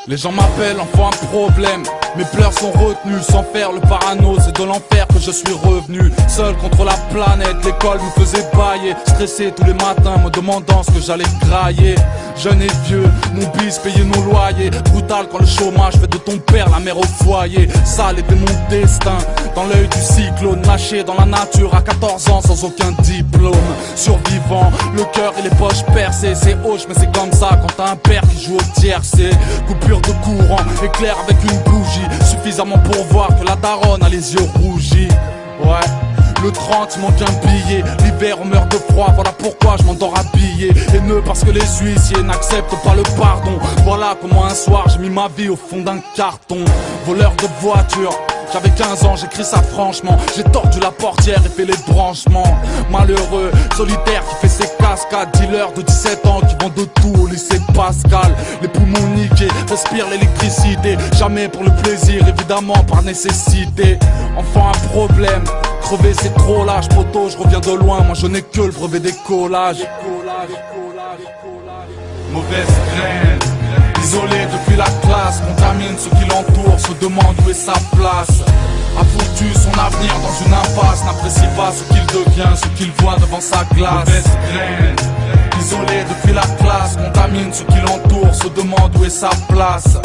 Les gens m'appellent enfant un problème. Mes pleurs sont retenus sans faire le parano. C'est de l'enfer que je suis revenu. Seul contre la planète, l'école me faisait bailler. Stressé tous les matins, me demandant ce que j'allais grailler. Jeune et vieux, mon bis payait nos loyers. Brutal quand le chômage fait de ton père la mère au foyer. Sale était mon destin, dans l'œil du cyclone. Lâché dans la nature à 14 ans sans aucun diplôme. Survivant, le cœur et les poches percées. C'est hoche mais c'est comme ça quand t'as un père qui joue au tiercé. Coupure de courant, éclair avec une bougie. Suffisamment pour voir que la daronne a les yeux rougis. Ouais, le 30 il manque un billet. L'hiver on meurt de froid, voilà pourquoi je m'endors habillé. Haineux parce que les huissiers n'acceptent pas le pardon. Voilà comment un soir j'ai mis ma vie au fond d'un carton. Voleur de voiture, j'avais 15 ans, j'écris ça franchement. J'ai tordu la portière et fait les branchements. Malheureux, solitaire qui fait ses cascades. Dealer de 17 ans qui vend de tout au lycée Pascal. Les poumons niqués, respire l'électricité. Jamais pour le plaisir, évidemment par nécessité. Enfant un problème, crever c'est trop lâche. Poteau, je reviens de loin, moi je n'ai que le brevet d'écolage. Mauvaise graine, isolé depuis la classe, contamine ceux qui l'entourent, se demande où est sa place. A foutu son avenir dans une impasse, n'apprécie pas ce qu'il devient, ce qu'il voit devant sa glace. Mauvaise graine, isolé depuis la classe, contamine ceux qui l'entourent, se demande où est sa place.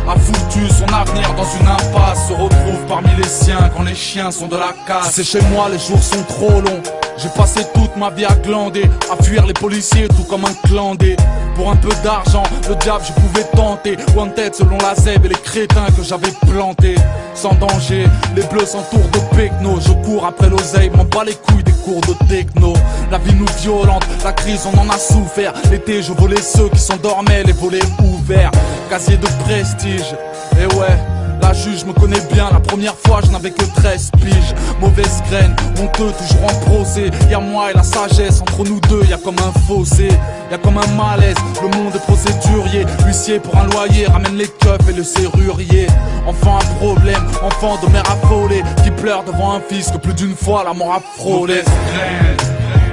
A foutu son avenir dans une impasse, se retrouve parmi les siens quand les chiens sont de la casse. C'est chez moi, les jours sont trop longs. J'ai passé toute ma vie à glander, à fuir les policiers tout comme un clandé. Pour un peu d'argent, le diable je pouvais tenter. Ou en tête selon la zèbre et les crétins que j'avais plantés. Sans danger, les bleus s'entourent de pecno. Je cours après l'oseille, m'en bats les couilles des cours de techno. La vie nous violente, la crise on en a souffert. L'été je volais ceux qui s'endormaient, les volets ouverts. Casier de prestige, et ouais, la juge me connaît bien, la première fois je n'avais que 13 piges. Mauvaise graine, honteux toujours en procès. Y'a moi et la sagesse, entre nous deux y'a comme un fossé. Y'a comme un malaise, le monde est procédurier. Huissier pour un loyer, ramène les keufs et le serrurier. Enfant un problème, enfant de mère affolée, qui pleure devant un fils que plus d'une fois la mort a frôlé.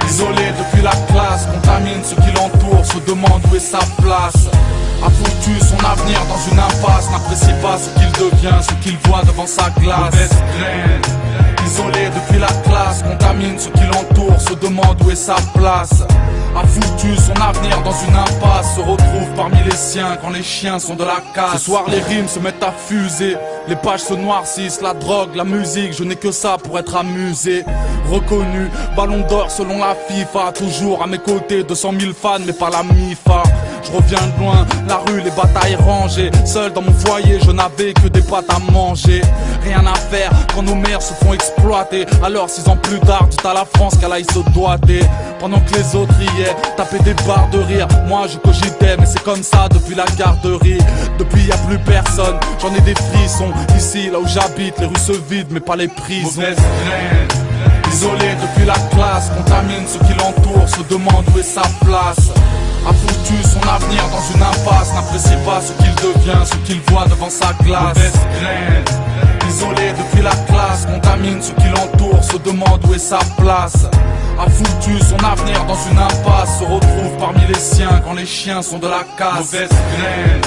Isolé depuis la classe, contamine ceux qui l'entourent, se demande où est sa place. A foutu son avenir dans une impasse, n'apprécie pas ce qu'il devient, ce qu'il voit devant sa glace. Mauvaise graine, isolé depuis la classe, contamine ceux qui l'entourent, se demande où est sa place. A foutu son avenir dans une impasse, se retrouve parmi les siens quand les chiens sont de la casse. Ce soir les rimes se mettent à fuser, les pages se noircissent, la drogue, la musique, je n'ai que ça pour être amusé. Reconnu, ballon d'or selon la FIFA, toujours à mes côtés, 200 000 fans mais pas la MIFA. Je reviens de loin, la rue, les batailles rangées. Seul dans mon foyer, je n'avais que des pâtes à manger. Rien à faire quand nos mères se font exploiter. Alors 6 ans plus tard, dites à la France qu'elle aille se doiter. Pendant que les autres riaient, tapaient des barres de rire. Moi je cogitais, mais c'est comme ça depuis la garderie. Depuis y a plus personne, j'en ai des frissons. Ici, là où j'habite, les rues se vident, mais pas les prisons. Mauvaise graine, isolé depuis la classe, contamine ceux qui l'entourent, se demande où est sa place. A foutu son avenir dans une impasse, n'apprécie pas ce qu'il devient, ce qu'il voit devant sa glace. Mauvaise graine, isolé depuis la classe, contamine ceux qui l'entourent, se demande où est sa place. A foutu son avenir dans une impasse, se retrouve parmi les siens quand les chiens sont de la casse. Mauvaise graine.